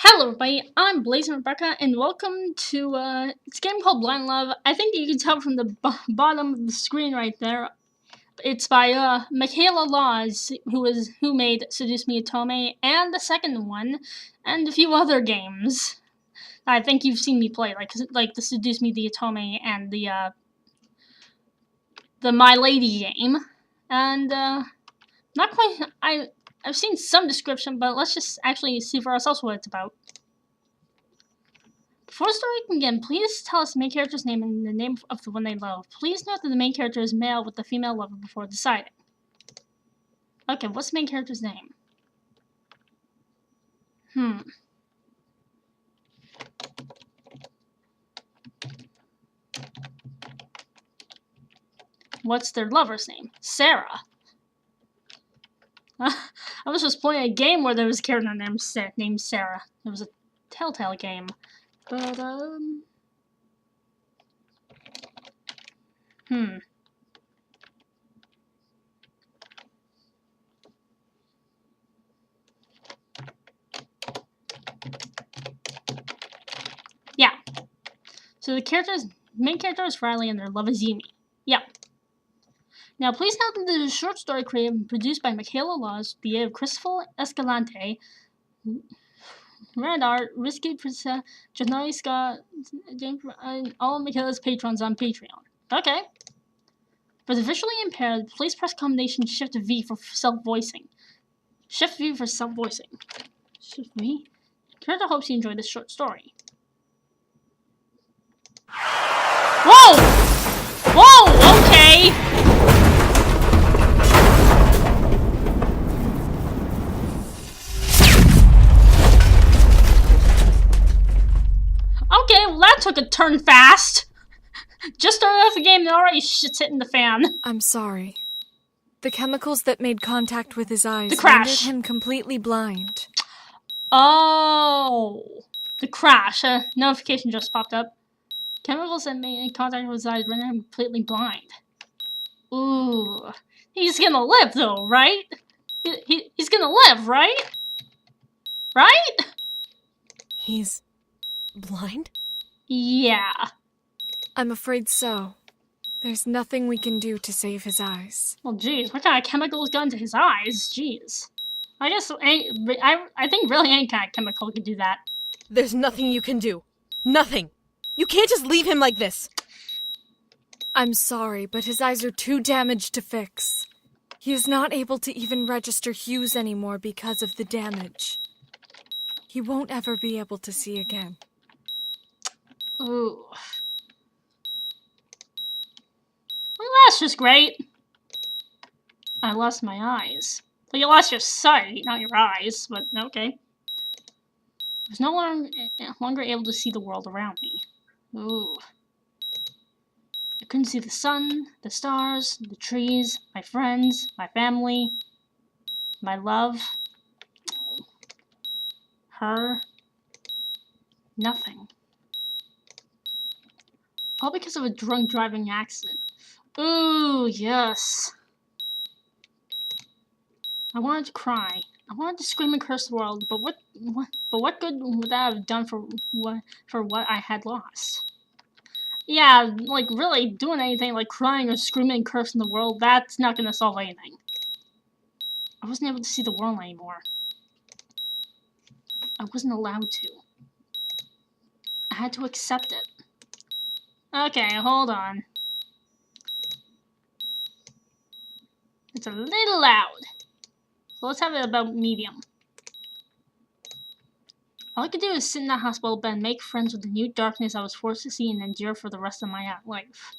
Hello everybody, I'm Blaze and Rebecca, and welcome to it's a game called Blind Love. I think you can tell from the bottom of the screen right there. It's by Michaela Laws, who made Seduce Me Otome, and the second one, and a few other games. I think you've seen me play, like the Seduce Me the Otome and the My Lady game. And not quite. I've seen some description, but let's just actually see for ourselves what it's about. Before the story can begin, please tell us the main character's name and the name of the one they love. Please note that the main character is male with the female lover before deciding. Okay, what's the main character's name? What's their lover's name? Sarah. I was just playing a game where there was a character named Sarah. It was a Telltale game. But, Yeah. So the main character is Riley and their love is Yumi. Yep. Now, please note that this is a short story created and produced by Michaela Laws, the aid of Christopher Escalante, Red Art, Risky Princess, Janai Scott, and all Michaela's patrons on Patreon. Okay. For the visually impaired, please press combination Shift V for self-voicing. Shift V for self-voicing. Shift V. Character hopes you enjoy this short story. Whoa! Whoa! Okay! Okay, well that took a turn fast. Just started off the game and already shit's hitting the fan. I'm sorry. The chemicals that made contact with his eyes rendered him completely blind. Oh, the crash. A notification just popped up. Chemicals that made contact with his eyes rendered him completely blind. Ooh. He's gonna live though, right? He's gonna live, right? Right? He's blind? Yeah. I'm afraid so. There's nothing we can do to save his eyes. Well, geez, what kind of chemicals got into his eyes? Jeez. I guess I think really any kind of chemical could do that. There's nothing you can do. Nothing. You can't just leave him like this. I'm sorry, but his eyes are too damaged to fix. He is not able to even register hues anymore because of the damage. He won't ever be able to see again. Ooh. Well, that's just great. I lost my eyes. Well, you lost your sight, not your eyes, but okay. I was no longer able to see the world around me. Ooh. I couldn't see the sun, the stars, the trees, my friends, my family, my love, her. Nothing. All because of a drunk driving accident. Ooh, yes. I wanted to cry. I wanted to scream and curse the world, but what good would that have done for what I had lost? Yeah, like really doing anything like crying or screaming and cursing the world, that's not gonna solve anything. I wasn't able to see the world anymore. I wasn't allowed to. I had to accept it. Okay, hold on. It's a little loud. So let's have it about medium. All I could do is sit in that hospital bed and make friends with the new darkness I was forced to see and endure for the rest of my life.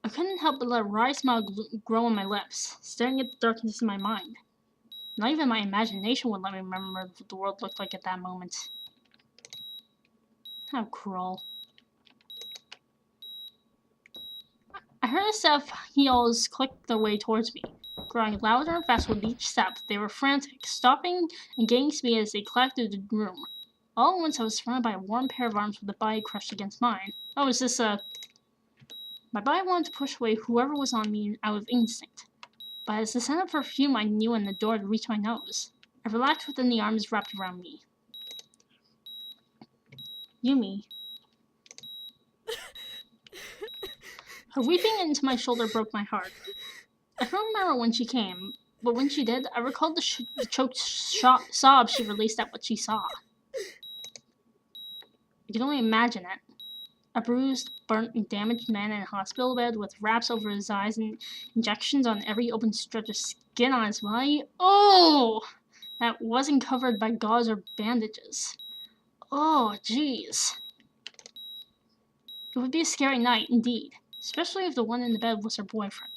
I couldn't help but let a wry smile grow on my lips, staring at the darkness in my mind. Not even my imagination would let me remember what the world looked like at that moment. How cruel. I heard a set of heels click their way towards me, growing louder and faster with each step. They were frantic, stopping and gaining speed as they clacked through the room. All at once I was surrounded by a warm pair of arms with a body crushed against mine. Oh, is this a... My body wanted to push away whoever was on me out of instinct. But as the scent of perfume I knew and the door had reached my nose, I relaxed within the arms wrapped around me. Yumi. Her weeping into my shoulder broke my heart. I don't remember when she came, but when she did, I recalled the choked sob she released at what she saw. I can only imagine it. A bruised, burnt, and damaged man in a hospital bed with wraps over his eyes and injections on every open stretch of skin on his body. Oh! That wasn't covered by gauze or bandages. Oh, jeez. It would be a scary night, indeed. Especially if the one in the bed was her boyfriend.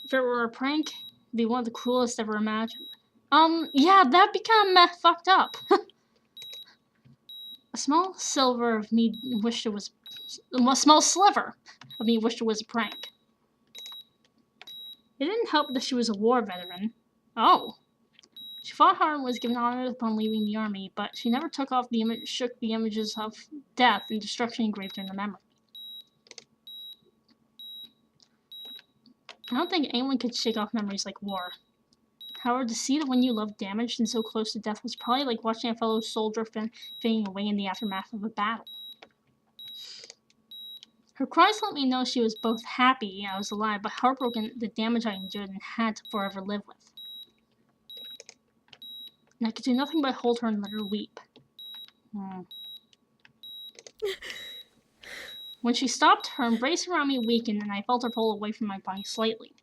If it were a prank, it'd be one of the cruelest ever imagined. Yeah, that'd become fucked up. A small sliver of me wished it was a prank. It didn't help that she was a war veteran. Oh. She fought hard and was given honor upon leaving the army, but she never shook the images of death and destruction engraved in her memory. I don't think anyone could shake off memories like war. However, to see the one you loved damaged and so close to death was probably like watching a fellow soldier fading away in the aftermath of a battle. Her cries let me know she was both happy I was alive, but heartbroken at the damage I endured and had to forever live with. And I could do nothing but hold her and let her weep. When she stopped, her embrace around me weakened and I felt her pull away from my body slightly.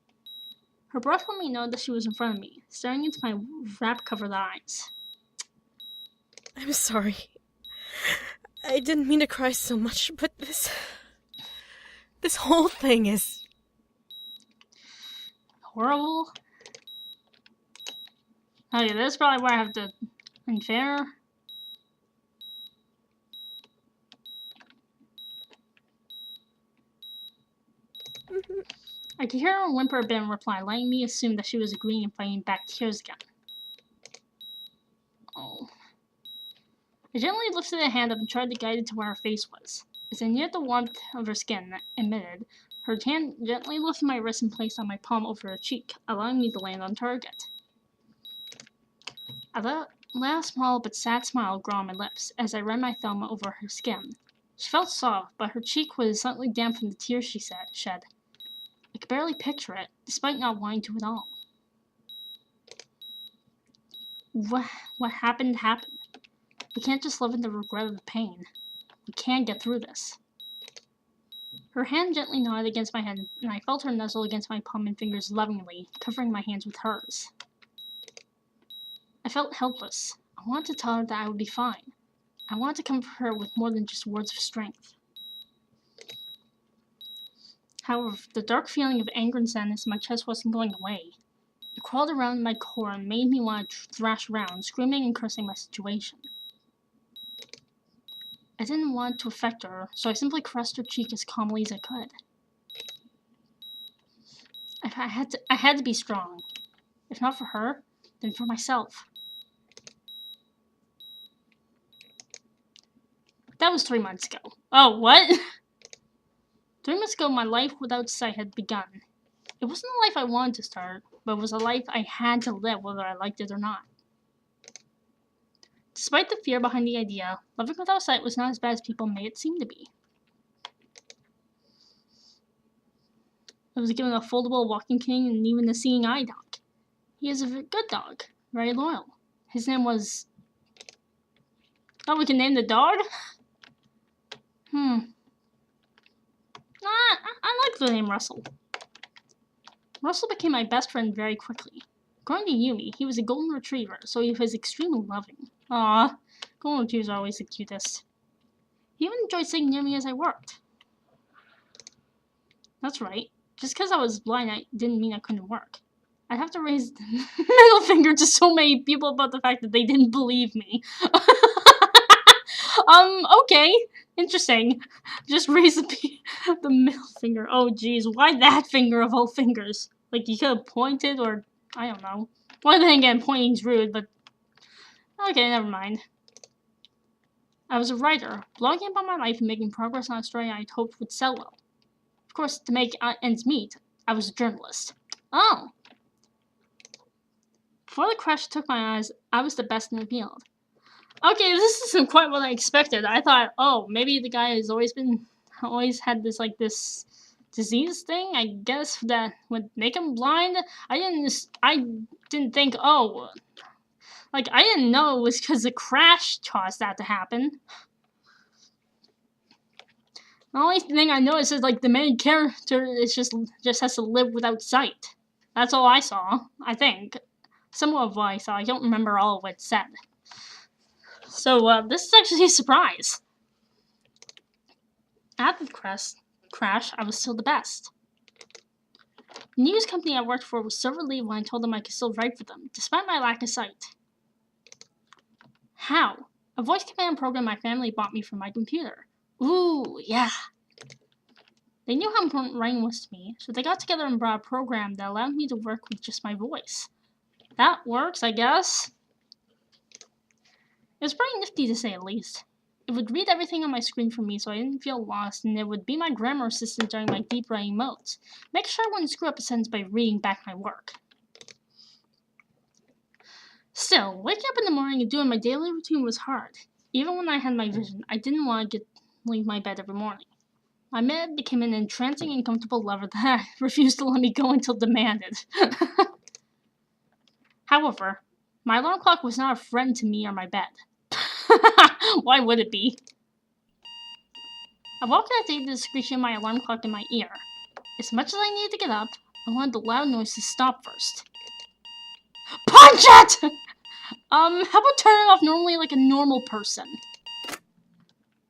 Her breath let me know that she was in front of me, staring into my wrap-covered eyes. I'm sorry. I didn't mean to cry so much, but this whole thing is horrible. Oh yeah, that's probably where I have to unfair. I could hear her whimper a bit in reply, letting me assume that she was agreeing and fighting back tears again. Oh. I gently lifted a hand up and tried to guide it to where her face was. As I neared the warmth of her skin emitted, her hand gently lifted my wrist and placed on my palm over her cheek, allowing me to land on target. I let a small but sad smile grow on my lips as I ran my thumb over her skin. She felt soft, but her cheek was slightly damp from the tears she shed. I could barely picture it, despite not wanting to at all. What happened happened. We can't just live in the regret of the pain. We can get through this. Her hand gently nodded against my head, and I felt her nuzzle against my palm and fingers lovingly, covering my hands with hers. I felt helpless. I wanted to tell her that I would be fine. I wanted to comfort her with more than just words of strength. However, the dark feeling of anger and sadness in my chest wasn't going away. It crawled around my core and made me want to thrash around, screaming and cursing my situation. I didn't want to affect her, so I simply caressed her cheek as calmly as I could. I had to be strong. If not for her, then for myself. That was 3 months ago. Oh, what? 3 months ago, my life without sight had begun. It wasn't a life I wanted to start, but it was a life I had to live whether I liked it or not. Despite the fear behind the idea, living without sight was not as bad as people made it seem to be. I was given a foldable walking cane and even a seeing eye dog. He is a good dog, very loyal. His name was... Oh, we can name the dog? I like the name Russell. Russell became my best friend very quickly. According to Yumi, he was a golden retriever, so he was extremely loving. Aww, golden retrievers are always the cutest. He even enjoyed sitting near me as I worked. That's right. Just because I was blind, I didn't mean I couldn't work. I'd have to raise the middle finger to so many people about the fact that they didn't believe me. Okay. Interesting. Just raise the middle finger. Oh, geez. Why that finger of all fingers? Like, you could have pointed or... I don't know. Well, then again, pointing's rude, but... Okay, never mind. I was a writer, blogging about my life and making progress on a story I'd hoped would sell well. Of course, to make ends meet, I was a journalist. Oh. Before the crash took my eyes, I was the best in the field. Okay, this isn't quite what I expected. I thought, oh, maybe the guy has always had this disease thing. I guess that would make him blind. I didn't think, oh, like I didn't know it was because the crash caused that to happen. The only thing I noticed is like the main character is just has to live without sight. That's all I saw. I think some of what I saw. I don't remember all of what it said. So this is actually a surprise. At the crash, I was still the best. The news company I worked for was so relieved when I told them I could still write for them, despite my lack of sight. How? A voice command program my family bought me for my computer. Ooh, yeah. They knew how important writing was to me, so they got together and brought a program that allowed me to work with just my voice. That works, I guess. It was pretty nifty to say the least. It would read everything on my screen for me so I didn't feel lost, and it would be my grammar assistant during my deep writing modes. Make sure I wouldn't screw up a sentence by reading back my work. Still, waking up in the morning and doing my daily routine was hard. Even when I had my vision, I didn't want to leave my bed every morning. My bed became an entrancing and comfortable lover that refused to let me go until demanded. However, my alarm clock was not a friend to me or my bed. Why would it be? I woke that day to the screeching of my alarm clock in my ear. As much as I needed to get up, I wanted the loud noise to stop first. Punch it! How about turning off normally like a normal person?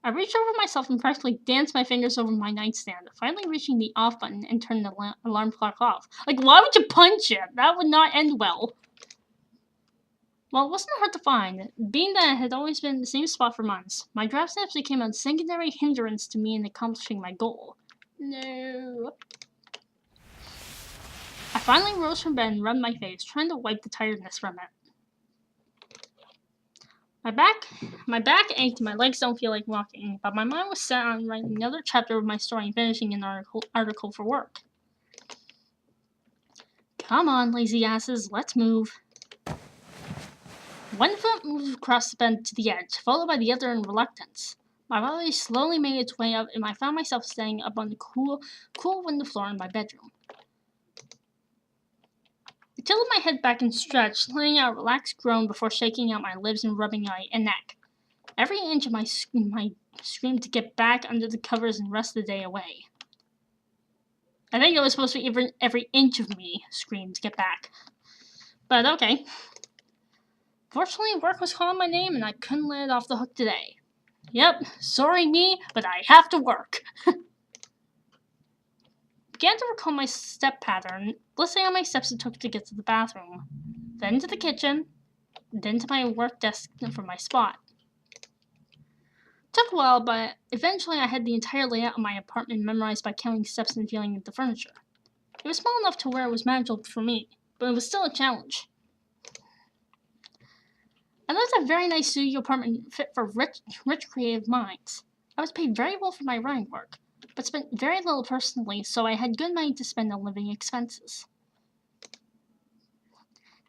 I reached over myself and practically danced my fingers over my nightstand, finally reaching the off button and turning the alarm clock off. Like, why would you punch it? That would not end well. Well, it wasn't hard to find. Being that it had always been in the same spot for months, my draft steps became a secondary hindrance to me in accomplishing my goal. No. I finally rose from bed and rubbed my face, trying to wipe the tiredness from it. My back ached and my legs don't feel like walking, but my mind was set on writing another chapter of my story and finishing an article for work. Come on, lazy asses, let's move. One foot moved across the bed to the edge, followed by the other in reluctance. My body slowly made its way up, and I found myself standing up on the cool window floor in my bedroom. I tilted my head back and stretched, letting out a relaxed groan before shaking out my lips and rubbing my neck. Every inch of my screamed to get back under the covers and rest the day away. I think it was supposed to be every inch of me screamed to get back. But okay. Fortunately, work was calling my name and I couldn't let it off the hook today. Yep, sorry me, but I have to work. Began to recall my step pattern, listing out my steps it took to get to the bathroom, then to the kitchen, then to my work desk for my spot. It took a while, but eventually I had the entire layout of my apartment memorized by counting steps and feeling the furniture. It was small enough to where it was manageable for me, but it was still a challenge. I lived in a very nice studio apartment fit for rich creative minds. I was paid very well for my writing work, but spent very little personally, so I had good money to spend on living expenses.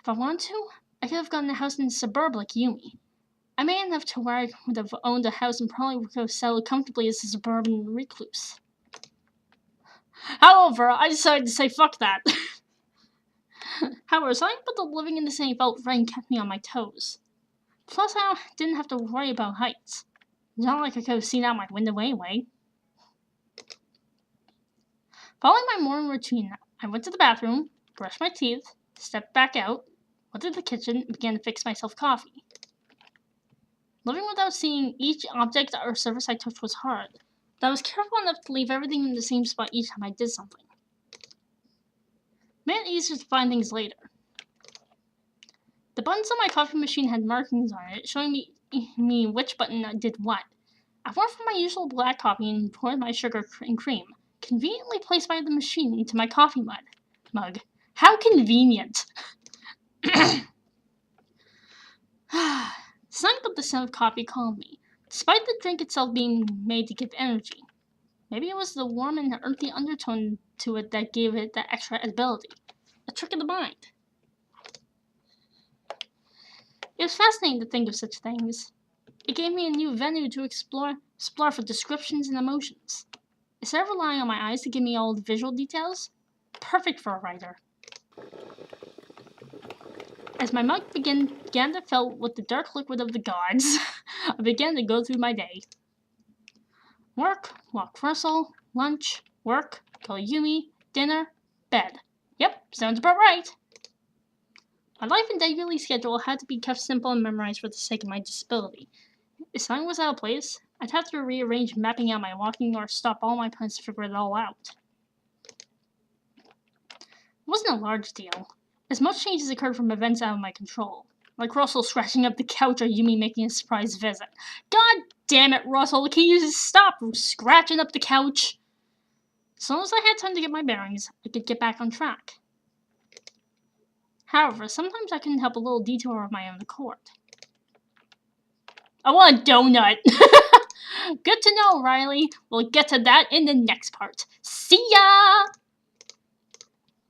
If I wanted to, I could have gotten a house in the suburb like Yumi. I made enough to where I would have owned a house and probably would have settled comfortably as a suburban recluse. However, I decided to say fuck that. However, something about the living in the same felt rain kept me on my toes. Plus, I didn't have to worry about heights. It's not like I could have seen out my window anyway. Following my morning routine, I went to the bathroom, brushed my teeth, stepped back out, went to the kitchen, and began to fix myself coffee. Living without seeing each object or surface I touched was hard, but I was careful enough to leave everything in the same spot each time I did something. It made it easier to find things later. The buttons on my coffee machine had markings on it, showing me which button did what. I went from my usual black coffee and poured my sugar and cream, conveniently placed by the machine, into my coffee mug. How convenient! Something about the scent of coffee calmed me, despite the drink itself being made to give energy. Maybe it was the warm and earthy undertone to it that gave it that extra edibility. A trick of the mind. It was fascinating to think of such things. It gave me a new venue to explore for descriptions and emotions. Instead of relying on my eyes to give me all the visual details, perfect for a writer. As my mug began to fill with the dark liquid of the gods, I began to go through my day. Work, walk Russell, lunch, work, kill Yumi, dinner, bed. Yep, sounds about right. My life and daily schedule had to be kept simple and memorized for the sake of my disability. If something was out of place, I'd have to rearrange mapping out my walking or stop all my plans to figure it all out. It wasn't a large deal, as most changes occurred from events out of my control, like Russell scratching up the couch or Yumi making a surprise visit. God damn it, Russell, can you just stop scratching up the couch? As long as I had time to get my bearings, I could get back on track. However, sometimes I couldn't help a little detour of my own accord. I want a donut! Good to know, Riley. We'll get to that in the next part. See ya!